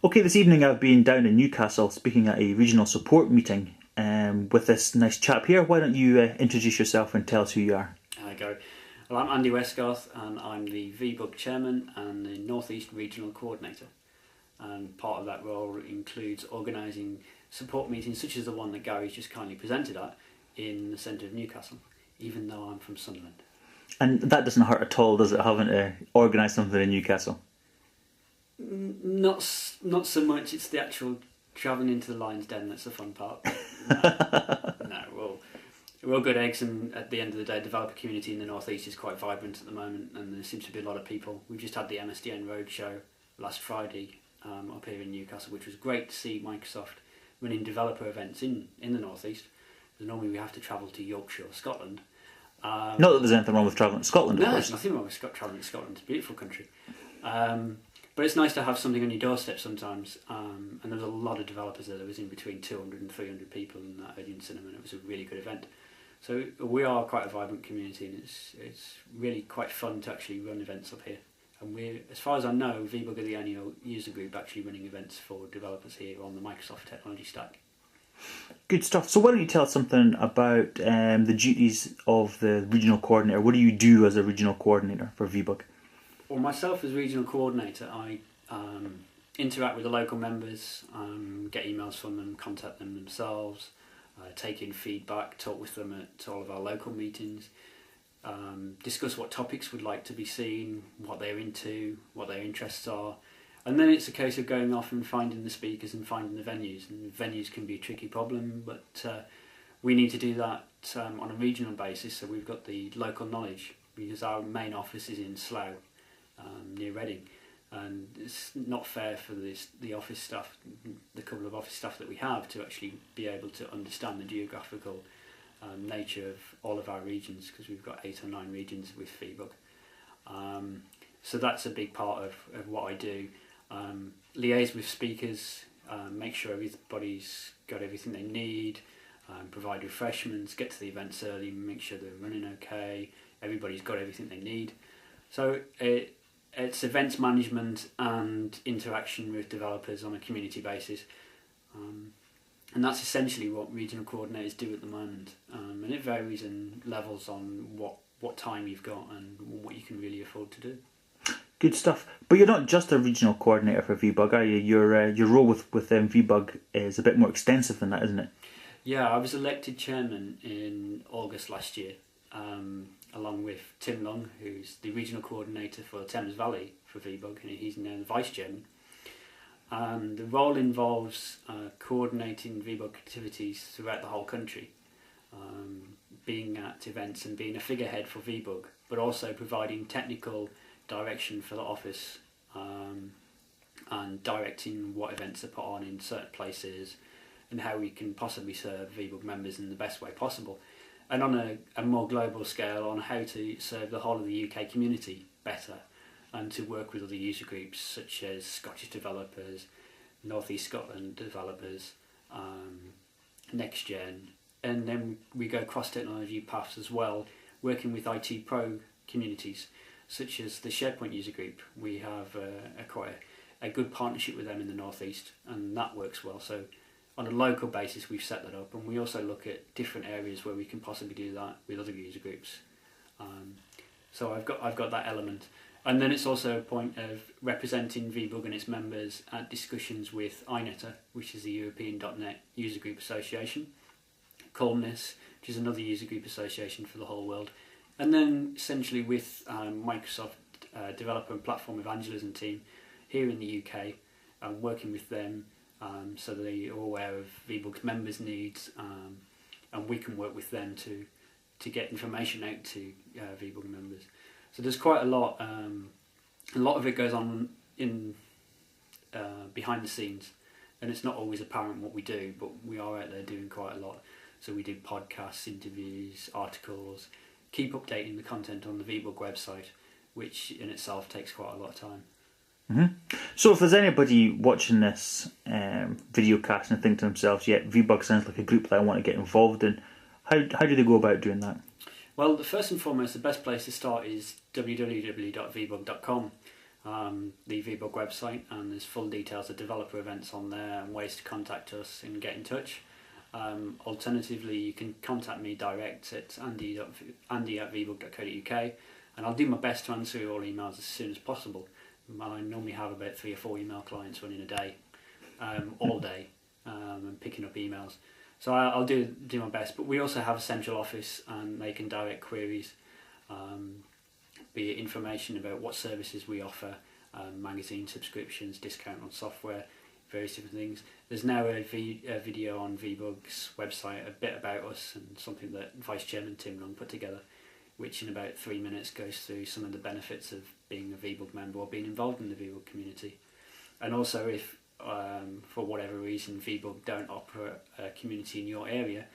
Okay, this evening I've been down in Newcastle speaking at a regional support meeting with this nice chap here. Why don't you introduce yourself and tell us who you are? Hi, Gary. Well, I'm Andrew Westgarth and I'm the VBUG Chairman and the North East Regional Co-ordinator. And part of that role includes organising support meetings such as the one that Gary's just kindly presented at in the centre of Newcastle, even though I'm from Sunderland. And that doesn't hurt at all, does it, having to organise something in Newcastle? Not so much. It's the actual travelling into the lion's den that's the fun part. No, we're all good eggs, and at the end of the day, the developer community in the North East is quite vibrant at the moment, and there seems to be a lot of people. We've just had the MSDN Roadshow last Friday up here in Newcastle, which was great to see Microsoft running developer events in the North East, because normally we have to travel to Yorkshire or Scotland. Not that there's anything wrong with travelling to Scotland, No, of course. there's nothing wrong with travelling to Scotland. It's a beautiful country. But it's nice to have something on your doorstep sometimes. And there was a lot of developers there. There was in between 200 and 300 people in that Odeon Cinema, and it was a really good event. So we are quite a vibrant community, and it's really quite fun to actually run events up here. And we're, as far as I know, VBUG are the only user group actually running events for developers here on the Microsoft technology stack. Good stuff. So why don't you tell us something about the duties of the regional coordinator? What do you do as a regional coordinator for VBUG? Well, myself as regional coordinator, I interact with the local members, get emails from them, contact them themselves, take in feedback, talk with them at all of our local meetings, discuss what topics would like to be seen, what they're into, what their interests are. And then it's a case of going off and finding the speakers and finding the venues. And venues can be a tricky problem, but we need to do that on a regional basis, so we've got the local knowledge, because our main office is in Slough, near Reading. And it's not fair for the office staff, the couple of office staff that we have, to actually be able to understand the geographical nature of all of our regions, because we've got 8 or 9 regions with VBUG. So that's a big part of what I do. Liaise with speakers, make sure everybody's got everything they need, provide refreshments, get to the events early, make sure they're running okay, everybody's got everything they need. So it's events management and interaction with developers on a community basis. And that's essentially what regional coordinators do at the moment. And it varies in levels on what time you've got and what you can really afford to do. Good stuff. But you're not just a regional coordinator for VBUG, are you? Your role with VBUG is a bit more extensive than that, isn't it? Yeah, I was elected chairman in August last year, along with Tim Long, who's the regional coordinator for Thames Valley for VBUG, and he's now the vice chairman. The role involves coordinating VBUG activities throughout the whole country, being at events and being a figurehead for VBUG, but also providing technical direction for the office, and directing what events are put on in certain places and how we can possibly serve VBUG members in the best way possible, and on a more global scale on how to serve the whole of the UK community better, and to work with other user groups such as Scottish developers, North East Scotland developers, NextGen, and then we go cross-technology paths as well, working with IT Pro communities such as the SharePoint user group. We have quite a good partnership with them in the North East, and that works well. So on a local basis we've set that up, and we also look at different areas where we can possibly do that with other user groups. So I've got that element. And then it's also a point of representing VBUG and its members at discussions with INETA, which is the European.NET User Group Association, Columnus, which is another user group association for the whole world, and then essentially with Microsoft Developer and Platform Evangelism team here in the UK, working with them so that they are aware of VBUG's members' needs, and we can work with them to get information out to VBUG members. So there's quite a lot. A lot of it goes on in behind the scenes, and it's not always apparent what we do, but we are out there doing quite a lot. So we do podcasts, interviews, articles, keep updating the content on the VBUG website, which in itself takes quite a lot of time. Mm-hmm. So if there's anybody watching this video cast and think to themselves, yeah, VBUG sounds like a group that I want to get involved in, how do they go about doing that? Well, first and foremost, the best place to start is www.vbug.com. the VBUG website, and there's full details of developer events on there and ways to contact us and get in touch. Alternatively, you can contact me direct at andy@vbug.co.uk, and I'll do my best to answer all emails as soon as possible. I normally have about 3 or 4 email clients running a day, all day, and picking up emails. So I'll do my best. But we also have a central office, and they can direct queries, be it information about what services we offer, magazine subscriptions, discount on software, various different things. There's now a video on VBUG's website, a bit about us, and something that Vice Chairman Tim Long put together, which in about 3 minutes goes through some of the benefits of being a VBUG member or being involved in the VBUG community. And also, if for whatever reason VBUG don't operate a community in your area,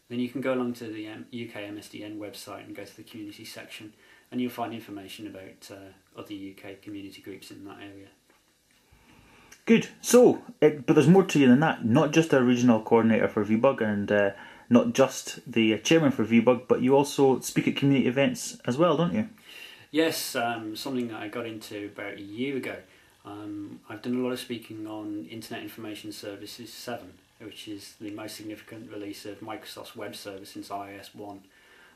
then you can go along to the UK MSDN website and go to the community section, and you'll find information about other UK community groups in that area. Good. So, but there's more to you than that. Not just a regional coordinator for VBUG, and not just the chairman for VBUG, but you also speak at community events as well, don't you? Yes, something that I got into about a year ago. I've done a lot of speaking on Internet Information Services 7, which is the most significant release of Microsoft's web service since iOS 1.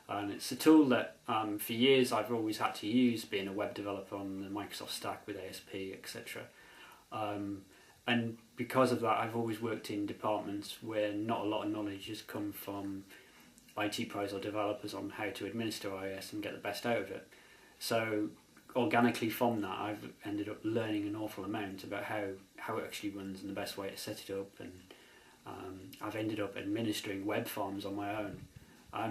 And it's a tool that for years I've always had to use, being a web developer on the Microsoft stack with ASP, etc. And because of that, I've always worked in departments where not a lot of knowledge has come from IT pros or developers on how to administer iOS and get the best out of it. So organically from that, I've ended up learning an awful amount about how it actually runs and the best way to set it up, and I've ended up administering web farms on my own.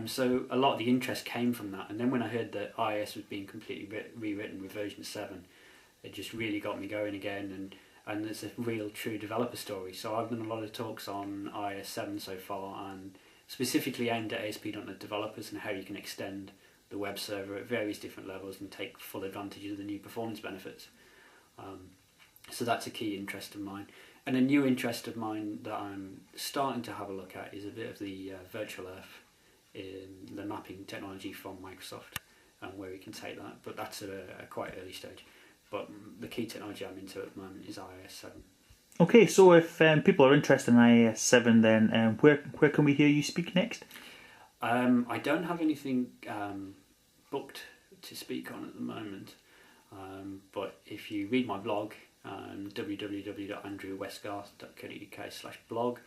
So a lot of the interest came from that, and then when I heard that iOS was being completely rewritten with version 7, it just really got me going again, and it's a real true developer story. So I've done a lot of talks on iOS 7 so far, and specifically aimed at ASP.NET developers and how you can extend the web server at various different levels and take full advantage of the new performance benefits. So that's a key interest of mine. And a new interest of mine that I'm starting to have a look at is a bit of the virtual earth, in the mapping technology from Microsoft, and where we can take that. But that's at a quite early stage. But the key technology I'm into at the moment is iOS 7. Okay, so if people are interested in iOS 7, then where can we hear you speak next? I don't have anything booked to speak on at the moment, but if you read my blog, www.andrewwestgarth.co.uk/blog,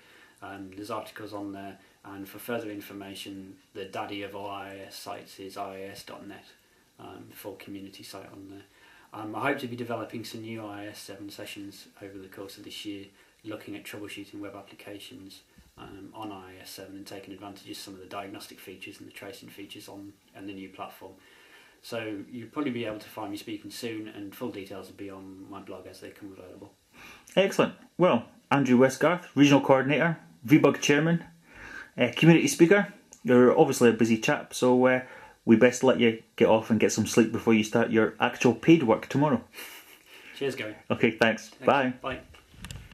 there's articles on there, and for further information, the daddy of all iOS sites is ios.net, full community site on there. I hope to be developing some new iOS 7 sessions over the course of this year, looking at troubleshooting web applications on iOS 7 and taking advantage of some of the diagnostic features and the tracing features on the new platform. So you'll probably be able to find me speaking soon, and full details will be on my blog as they come available. Excellent. Well, Andrew Westgarth, Regional Coordinator, VBUG Chairman, community speaker. You're obviously a busy chap, so we best let you get off and get some sleep before you start your actual paid work tomorrow. Cheers, Gary. Okay, thanks. Bye. Bye.